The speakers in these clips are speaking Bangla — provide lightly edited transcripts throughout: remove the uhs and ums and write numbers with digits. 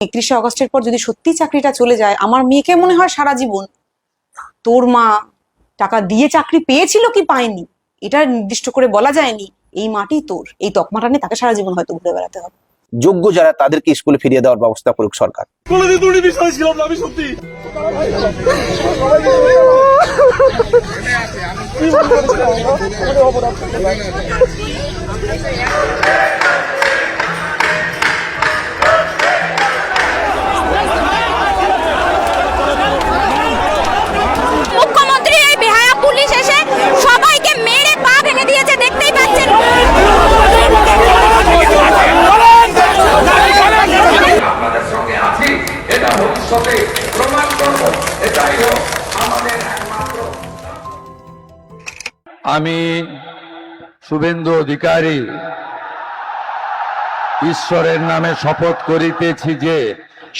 31শে আগস্টের পর যদি সত্যি চাকরিটা চলে যায়, আমার মেয়েকে মনে হয় সারা জীবন, তোর মা টাকা দিয়ে চাকরি পেয়েছিল কি পায়নি এটা নির্দিষ্ট করে বলা যায়নি, এই মাটি তোর, এই তকমাটা নিয়ে তাকে সারা জীবন হয়তো ঘুরে বেড়াতে হবে। যোগ্য যারা তাদেরকে স্কুলে ফিরিয়ে দেওয়ার ব্যবস্থা করুক সরকার। কোনোদিন দুটি বিষয় ছিলাম না আমি, সত্যি মুখ্যমন্ত্রী এই বেহায়া পুলিশ এসে সবাইকে মেরে পা ভেঙে দিয়েছে, দেখতেই পাচ্ছেন। আপনাদের সঙ্গে আছি, এটা ভবিষ্যতে প্রমাণ করব, এটাই হোক আমাদের একমাত্র। আমি শুভেন্দু অধিকারী ঈশ্বরের নামে শপথ করিতেছি যে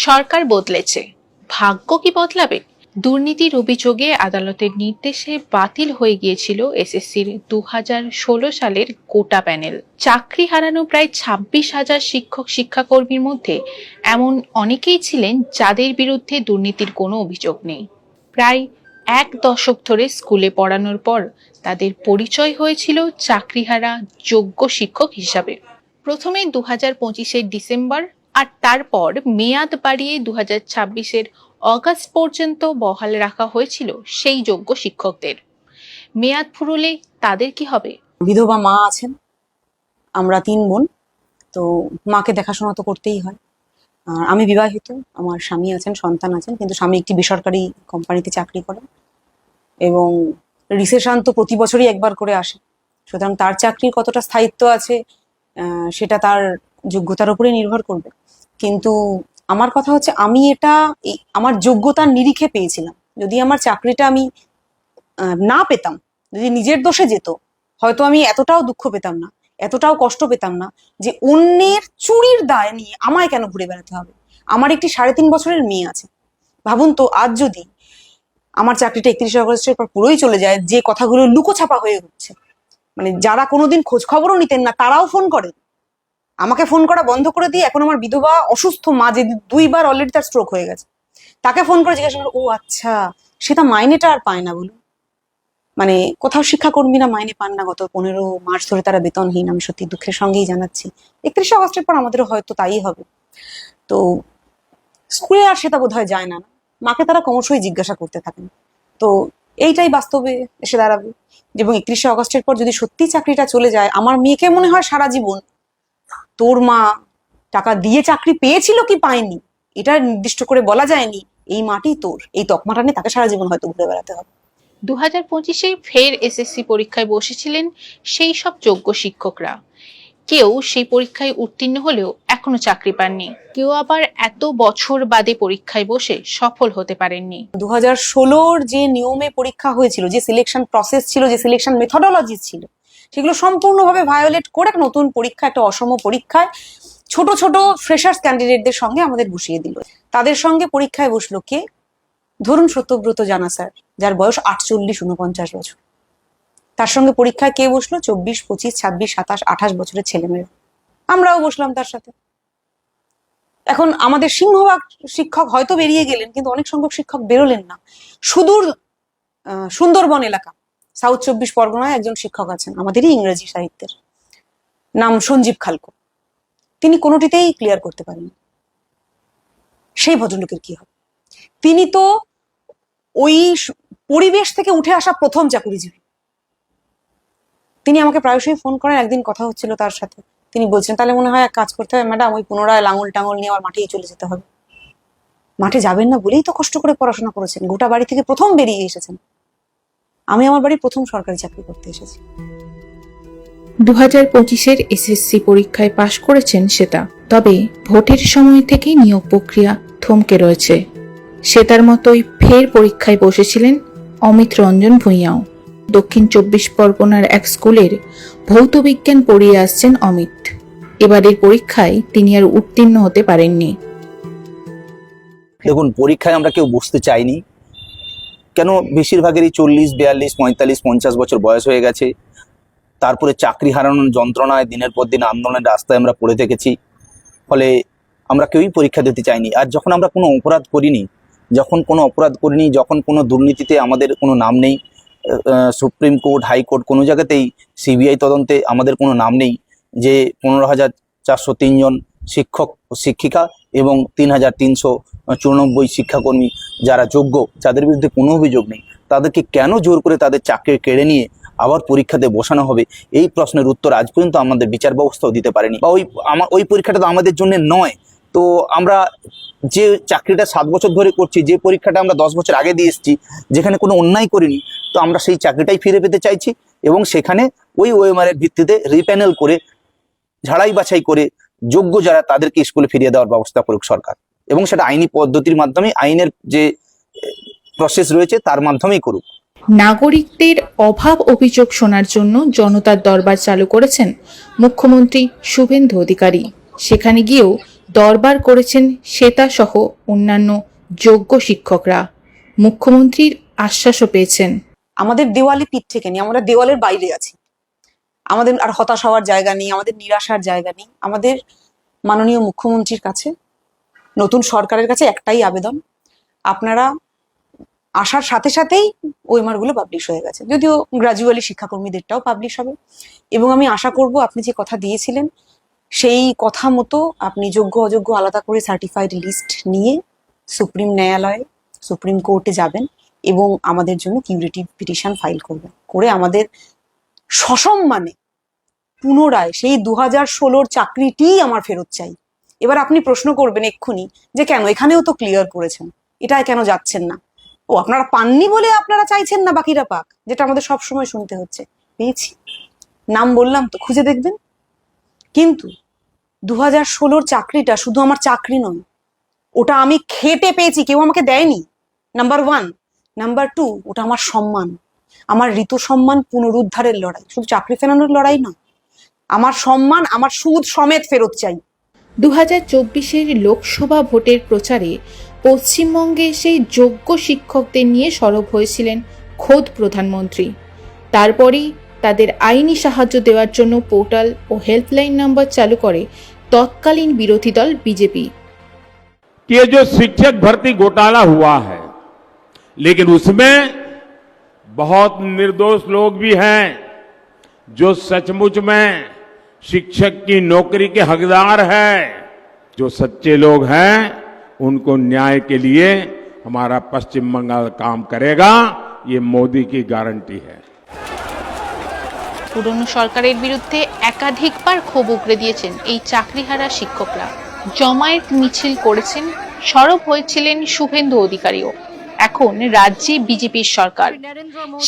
সরকার বদলেছে, ভাগ্য কি বদলাবে? দুর্নীতির অভিযোগে আদালতের নির্দেশে বাতিল হয়ে গিয়েছিল এসএসসির 2016 সালের কোটা প্যানেল। চাকরি হারানো প্রায় 26,000 শিক্ষক শিক্ষাকর্মীর মধ্যে এমন অনেকেই ছিলেন যাদের বিরুদ্ধে দুর্নীতির কোনো অভিযোগ নেই। প্রায় 1 দশক ধরে স্কুলে পড়ানোর পর তাদের পরিচয় হয়েছিল চাকরিহারা যোগ্য শিক্ষক হিসাবে। প্রথমে 2025-এর ডিসেম্বর আর তারপর মেয়াদ বাড়িয়ে 2026-এর অগাস্ট পর্যন্ত বহাল রাখা হয়েছিল সেই যোগ্য শিক্ষকদের। মেয়াদ ফুরলে তাদের কি হবে? বিধবা মা আছেন, আমরা 3 বোন, তো মাকে দেখাশোনা তো করতেই হয়। আর আমি বিবাহিত, আমার স্বামী আছেন, সন্তান আছেন, কিন্তু স্বামী একটি বেসরকারি কোম্পানিতে চাকরি করেন এবং রিসেশন তো প্রতি বছরই একবার করে আসে, সুতরাং তার চাকরির কতটা স্থায়িত্ব আছে সেটা তার যোগ্যতার উপরে নির্ভর করবে। কিন্তু আমার কথা হচ্ছে, আমি এটা আমার যোগ্যতার নিরিখে পেয়েছিলাম। যদি আমার চাকরিটা আমি না পেতাম, যদি নিজের দোষে যেত, হয়তো আমি এতটাও দুঃখ পেতাম না, এতটাও কষ্ট পেতাম না যে অন্যের চুরির দায় নিয়ে আমায় কেন ঘুরে বেড়াতে হবে। আমার একটি 3.5 বছরের মেয়ে আছে। ভাবুন তো, আজ যদি আমার চাকরিটা 31শে আগস্টের পর পুরোই চলে যায়, যে কথাগুলো লুকোছাপা হয়ে হচ্ছে, মানে যারা কোনোদিন খোঁজ খবরও নিতেন না তারাও ফোন করেন, আমাকে ফোন করা বন্ধ করে দিয়ে এখন আমার বিধবা অসুস্থ মা, যে 2 বার অলরেডি তার স্ট্রোক হয়ে গেছে, তাকে ফোন করে জিজ্ঞাসা করে, ও আচ্ছা, সেটা মাইনেটা আর পায় না বলুন। মানে কোথাও শিক্ষাকর্মীরা মাইনে পান না, গত 15 মার্চ ধরে তারা বেতনহীন। আমি সত্যি দুঃখের সঙ্গেই জানাচ্ছি, 31শে আগস্টের পর আমাদেরও হয়তো তাই হবে। তো স্কুলে আর সেটা বোধহয় যায় না, মাকে তারা ক্রমশই জিজ্ঞাসা করতে থাকেন। তো এইটাই বাস্তবে এসে দাঁড়াবে। এবং 31শে আগস্টের পর যদি সত্যি চাকরিটা চলে যায়, আমার মেয়েকে মনে হয় সারা জীবন, তোর মা টাকা দিয়ে চাকরি পেয়েছিল কি পায়নি এটা নির্দিষ্ট করে বলা যায়নি, এই মাটি তোর, এই তকমাটা নিয়ে তাকে সারা জীবন হয়তো ঘুরে বেড়াতে হবে। 2025-এ ফের এসএসসি পরীক্ষায় বসেছিলেন সেই সব যোগ্য শিক্ষকরা। কেউ সেই পরীক্ষায় উত্তীর্ণ হলেও এখনো চাকরি পাননি, কেউ আবার এত বছর বাদে পরীক্ষায় বসে সফল হতে পারেননি। 2016-র যে নিয়মে পরীক্ষা হয়েছিল, যে সিলেকশন প্রসেস ছিল, যে সিলেকশন মেথডোলজি ছিল, সেগুলো সম্পূর্ণভাবে ভায়োলেট করে নতুন পরীক্ষা, একটা অসম পরীক্ষায় ছোট ছোট ফ্রেশার্স ক্যান্ডিডেটদের সঙ্গে আমাদের বসিয়ে দিল। তাদের সঙ্গে পরীক্ষায় বসলো কে? ধরুন সত্যব্রত জানা স্যার, যার বয়স 48-49 বছর, তার সঙ্গে পরীক্ষায় কে বসলো? 24, 25, 26, 27, 28 বছরের ছেলেমেয়েরা। আমরাও বসলাম তার সাথে। এখন আমাদের সিংহভাগ শিক্ষক হয়তো বেরিয়ে গেলেন, কিন্তু অনেক সংখ্যক শিক্ষক বেরোলেন না। সুদূর সুন্দরবন এলাকা, সাউথ 24 পরগনায় একজন শিক্ষক আছেন আমাদেরই ইংরেজি সাহিত্যের, নাম সঞ্জীব খালকো। তিনি কোনোটিতেই ক্লিয়ার করতে পারেন। সেই ভদ্রলোকের কি হবে? তিনি তো ওই পরিবেশ থেকে উঠে আসা প্রথম চাকুরিজীবী। তিনি আমাকে প্রায়শই ফোন করেন। একদিন কথা হচ্ছিল তার সাথে, তিনি বলছেন, তাহলে মনে হয় এক কাজ করতে হবে ম্যাডাম, ওই পুনরায় লাঙল টাঙল নিয়ে আবার মাঠেই চলে যেতে হবে। মাঠে যাবেন না বলেই তো কষ্ট করে পড়াশোনা করেছেন, গোটা বাড়ি থেকে প্রথম বেরিয়ে এসেছেন। আমি আমার বাড়ির প্রথম সরকারি চাকরি করতে এসেছি। 2025-এর এসএসসি পরীক্ষায় পাশ করেছেন শ্বেতা, তবে ভোটের সময় থেকেই নিয়োগ প্রক্রিয়া থমকে রয়েছে। শ্বেতার মতোই ফের পরীক্ষায় বসেছিলেন অমিত রঞ্জন ভূঁইয়াও। দক্ষিণ 24 পরগনার এক স্কুলের ভৌত বিজ্ঞান পড়িয়ে আসছেন অমিত। এবারের পরীক্ষায় তিনি আর উত্তীর্ণ হতে পারেননি। দেখুন, পরীক্ষায় আমরা কেউ বসতে চাইনি, কেন? বেশিরভাগেরই 40, 42, 45, 50 বছর বয়স হয়ে গেছে। তারপরে চাকরি হারানোর যন্ত্রণায় দিনের পর দিন আন্দোলনের রাস্তায় আমরা পড়ে থেকেছি। ফলে আমরা কেউই পরীক্ষা দিতে চাইনি। আর যখন আমরা কোনো অপরাধ করিনি, যখন কোনো দুর্নীতিতে আমাদের কোনো নাম নেই, সুপ্রিম কোর্ট, হাইকোর্ট কোনো জায়গাতেই সিবিআই তদন্তে আমাদের কোনো নাম নেই, যে 15,403 জন শিক্ষক শিক্ষিকা এবং 3,394 শিক্ষাকর্মী যারা যোগ্য, যাদের বিরুদ্ধে কোনো অভিযোগ নেই, তাদেরকে কেন জোর করে তাদের চাকরি কেড়ে নিয়ে আবার পরীক্ষাতে বসানো হবে? এই প্রশ্নের উত্তর আজ পর্যন্ত আমাদের বিচার ব্যবস্থাও দিতে পারেনি। বা ওই পরীক্ষাটা তো আমাদের জন্য নয়। তো আমরা যে চাকরিটা 7 বছর ধরে করছি, যে পরীক্ষাটা আমরা 10 বছর আগে দিয়ে এসেছি, যেখানে কোনো অন্যায় করিনি, তো আমরা সেই চাকরিটাই ফিরে পেতে চাইছি এবং সেখানে ওই ওএমআর-এর ভিত্তিতে রিপ্যানেল করে, ঝাড়াই বাছাই করে যোগ্য যারা তাদেরকে স্কুলে ফিরিয়ে দেওয়ার ব্যবস্থা করুক সরকার, এবং সেটা আইনি পদ্ধতির মাধ্যমে, আইনের যে প্রসেস রয়েছে তার মাধ্যমেই করুক। নাগরিকদের অভাব অভিযোগ শোনার জন্য জনতার দরবার চালু করেছেন মুখ্যমন্ত্রী শুভেন্দু অধিকারী। সেখানে গিয়েও দরবার করেছেন শ্বেতা সহ অন্যান্য যোগ্য শিক্ষকরা। মুখ্যমন্ত্রীর আশ্বাসও পেয়েছেন। আমাদের দেওয়ালে পিঠ থেকে নেই, আমরা দেওয়ালের বাইরে আছি। আমাদের আর হতাশ হওয়ার জায়গা নেই, আমাদের নিরাশার জায়গা নেই। আমাদের মাননীয় মুখ্যমন্ত্রীর কাছে, নতুন সরকারের কাছে একটাই আবেদন, আপনারা আসার সাথে সাথেই ওএমআর গুলো পাবলিশ হয়ে গেছে, যদিও গ্রাজুয়ালি শিক্ষাকর্মীদেরটাও পাবলিশ হবে। এবং আমি আশা করব আপনি যে কথা দিয়েছিলেন সেই কথা মতো আপনি যোগ্য অযোগ্য আলাদা করে সার্টিফাইড লিস্ট নিয়ে সুপ্রিম ন্যায়ালয়ে, সুপ্রিম কোর্টে যাবেন এবং আমাদের জন্য কিউরেটিভ পিটিশন ফাইল করবেন, করে আমাদের সসম্মানে পুনরায় সেই 2016-র চাকরিটিই আমার ফেরত চাই। এবার আপনি প্রশ্ন করবেন এক্ষুনি যে কেন, এখানেও তো ক্লিয়ার করেছেন, এটা কেন যাচ্ছেন না? ও আপনারা পাননি বলে আপনারা চাইছেন না বাকিরা পাক, যেটা আমাদের সবসময় শুনতে হচ্ছে। পেয়েছি, নাম বললাম তো, খুঁজে দেখবেন। কিন্তু 2016-র চাকরিটা শুধু আমার চাকরি নয়, ওটা আমি খেটে পেয়েছি, কেউ আমাকে দেয়নি, নাম্বার 1। নাম্বার 2, ওটা আমার সম্মান, আমার ঋতু সম্মান পুনরুদ্ধারের লড়াই, শুধু চাকরি ফেরানোর লড়াই নয়। আমার সম্মান, আমার সুদ সমেত ফেরত চাই। 2024-এর লোকসভা ভোটের প্রচারে পশ্চিমবঙ্গে সেই যোগ্য শিক্ষকদের নিয়ে সরব হয়েছিলেন খোদ প্রধানমন্ত্রী। তারপরেই তাদের আইনি সাহায্য দেওয়ার জন্য পোর্টাল ও হেল্পলাইন নাম্বার চালু করে তৎকালীন বিরোধী দল বিজেপি। ये जो शिक्षक भर्ती घोटाला हुआ है, लेकिन उसमें बहुत निर्दोष लोग भी हैं जो सचमुच में शिक्षक की नौकरी के हकदार हैं। जो सच्चे लोग हैं उनको न्याय के लिए हमारा पश्चिम बंगाल काम करेगा, ये मोदी की गारंटी है। পুরনো সরকারের বিরুদ্ধে একাধিকবার ক্ষোভ উগরে দিয়েছেন এই চাকরিহারা শিক্ষকরা। জমায়েত মিছিল করেছেন, সরব হয়েছিলেন শুভেন্দু অধিকারীও। এখন রাজ্যে বিজেপির সরকার,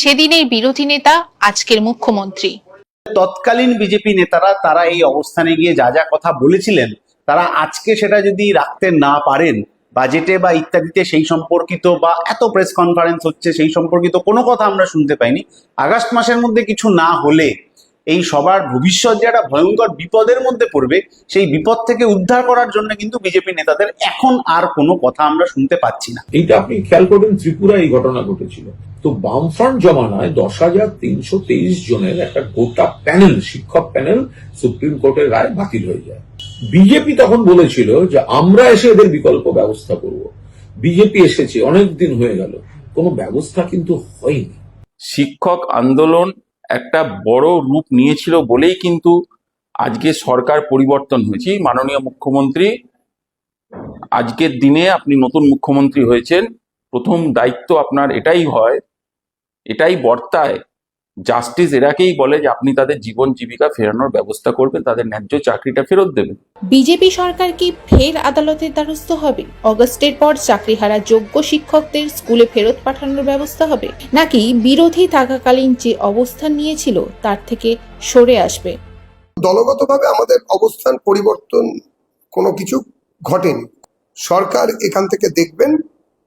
সেদিনের বিরোধী নেতা আজকের মুখ্যমন্ত্রী। তৎকালীন বিজেপি নেতারা তারা এই অবস্থানে গিয়ে যা যা কথা বলেছিলেন, তারা আজকে সেটা যদি রাখতে না পারেন, বাজেটে বা ইত্যাদিতে সেই সম্পর্কিত, বা এত প্রেস কনফারেন্স হচ্ছে সেই সম্পর্কিত কোনো কথা আমরা শুনতে পাইনি। আগস্ট মাসের মধ্যে কিছু না হলে এই সবার ভবিষ্যৎ যে একটা ভয়ঙ্কর বিপদের মধ্যে পড়বে, সেই বিপদ থেকে উদ্ধার করার জন্য কিন্তু বিজেপি নেতাদের এখন আর কোনো কথা আমরা শুনতে পাচ্ছি না। এইটা আপনি খেয়াল করবেন, ত্রিপুরা এই ঘটনা ঘটেছিল, তো বামফ্রন্ট জমানায় 10,323 জনের একটা গোটা প্যানেল, শিক্ষক প্যানেল, সুপ্রিম কোর্টের রায় বাতিল হয়ে যায়। বিজেপি তখন বলেছিল যে আমরা এসে এদের বিকল্প ব্যবস্থা করব। বিজেপি এসেছে, অনেকদিন হয়ে গেল, কোনো ব্যবস্থা কিন্তু হয়নি। শিক্ষক আন্দোলন একটা বড় রূপ নিয়েছিল বলেই কিন্তু আজকে সরকার পরিবর্তন হয়েছে। মাননীয় মুখ্যমন্ত্রী, আজকের দিনে আপনি নতুন মুখ্যমন্ত্রী হয়েছেন, প্রথম দায়িত্ব আপনার এটাই হয়, এটাই বর্তায়, জাস্টিস এরাকেই বলে যে আপনি তাদের জীবন জীবিকা ফেরানোর ব্যবস্থা করবেন, তাদের ন্যায্য চাকরিটা ফেরত দেবেন। বিজেপি সরকার কি ফের আদালতের দ্বারস্থ হবে? অগস্টের পর চাকরিহারা যোগ্য শিক্ষকদের স্কুলে ফেরত পাঠানোর ব্যবস্থা হবে, নাকি বিরোধী থাকাকালীন যে অবস্থান নিয়েছিল তার থেকে সরে আসবে? দলগতভাবে আমাদের অবস্থান পরিবর্তন কোনো কিছু ঘটেনি। সরকার এখান থেকে দেখবেন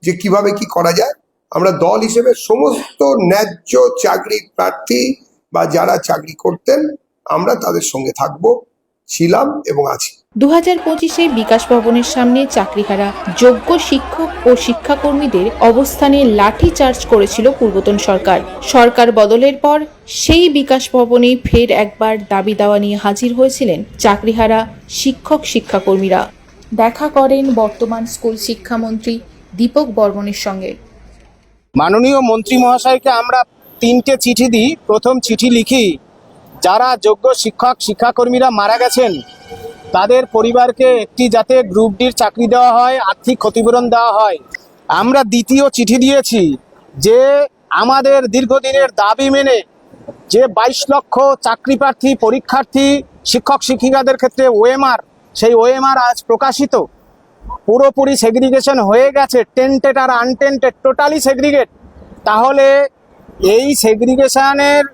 যে কিভাবে কি করা যায়। আমরা দল হিসেবে সমস্ত ন্যায্য চাকরি প্রার্থী বা যারা চাকরি করতেন, আমরা তাদের সঙ্গে থাকবো, ছিলাম এবং আছি। 2025-এ বিকাশ ভবনের সামনে চাকরিহারা যোগ্য শিক্ষক ও শিক্ষাকর্মীদের অবস্থানে লাঠি চার্জ করেছিল পূর্বতন সরকার। সরকার বদলের পর সেই বিকাশ ভবনে ফের একবার দাবি দাওয়া নিয়ে হাজির হয়েছিলেন চাকরিহারা শিক্ষক শিক্ষাকর্মীরা। দেখা করেন বর্তমান স্কুল শিক্ষামন্ত্রী দীপক বর্মনের সঙ্গে। মাননীয় মন্ত্রী মহাশয়কে আমরা 3টে চিঠি দিই। প্রথম চিঠি লিখি, যারা যোগ্য শিক্ষক শিক্ষাকর্মীরা মারা গেছেন তাদের পরিবারকে একটি যাতে গ্রুপ ডির চাকরি দেওয়া হয়, আর্থিক ক্ষতিপূরণ দেওয়া হয়। আমরা দ্বিতীয় চিঠি দিয়েছি যে আমাদের দীর্ঘদিনের দাবি মেনে যে 22 লক্ষ চাকরি প্রার্থী পরীক্ষার্থী শিক্ষক শিক্ষিকাদের ক্ষেত্রে ওএমআর, সেই ওএমআর আজ প্রকাশিত। পুরোপুরি সেগ্রিগেশন হয়ে গেছে, টেন্টেড আর আনটেন্টেড, টোটালি সেগ্রিগেট। তাহলে এই সেগ্রিগেশনের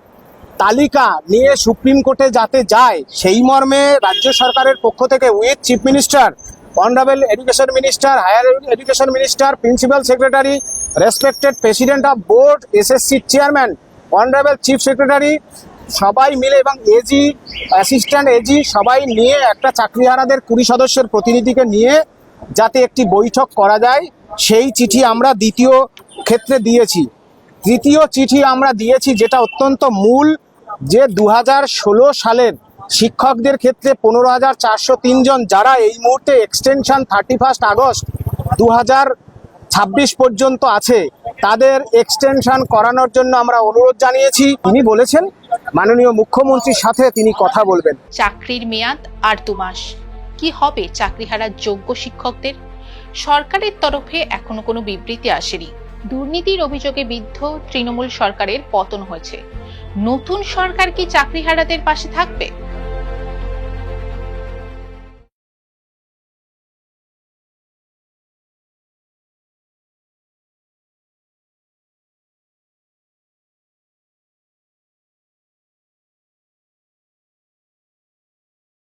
তালিকা নিয়ে সুপ্রিম কোর্টে যাতে যায়, সেই মর্মে রাজ্য সরকারের পক্ষ থেকে with chief minister, honourable education minister, higher education minister, principal secretary, respected president of board, SSC chairman, honourable chief secretary, সবাই মিলে এবং এজি, অ্যাসিস্ট্যান্ট এজি সবাই নিয়ে একটা চাকরিহারাদের 20 সদস্যের প্রতিনিধিকে নিয়ে যাতে একটি বৈঠক করা যায়, সেই চিঠি আমরা দ্বিতীয় ক্ষেত্রে দিয়েছি। তৃতীয় চিঠি আমরা দিয়েছি যেটা অত্যন্ত মূল, যে 2016 সালের শিক্ষকদের ক্ষেত্রে 15,403 জন যারা এই মুহূর্তে এক্সটেনশন 31 আগস্ট 2026 পর্যন্ত আছে, তাদের এক্সটেনশন করানোর জন্য আমরা অনুরোধ জানিয়েছি। তিনি বলেছেন মাননীয় মুখ্যমন্ত্রীর সাথে তিনি কথা বলবেন। চাকরির মেয়াদ আর 2 মাস। কি হবে চাকরিহারা যোগ্য শিক্ষকদের? সরকারের তরফে এখনো কোনো বিবৃতি আসেনি। দুর্নীতির অভিযোগে বিদ্ধ তৃণমূল সরকারের পতন হয়েছে। নতুন সরকার কি চাকরিহারাদের পাশে থাকবে?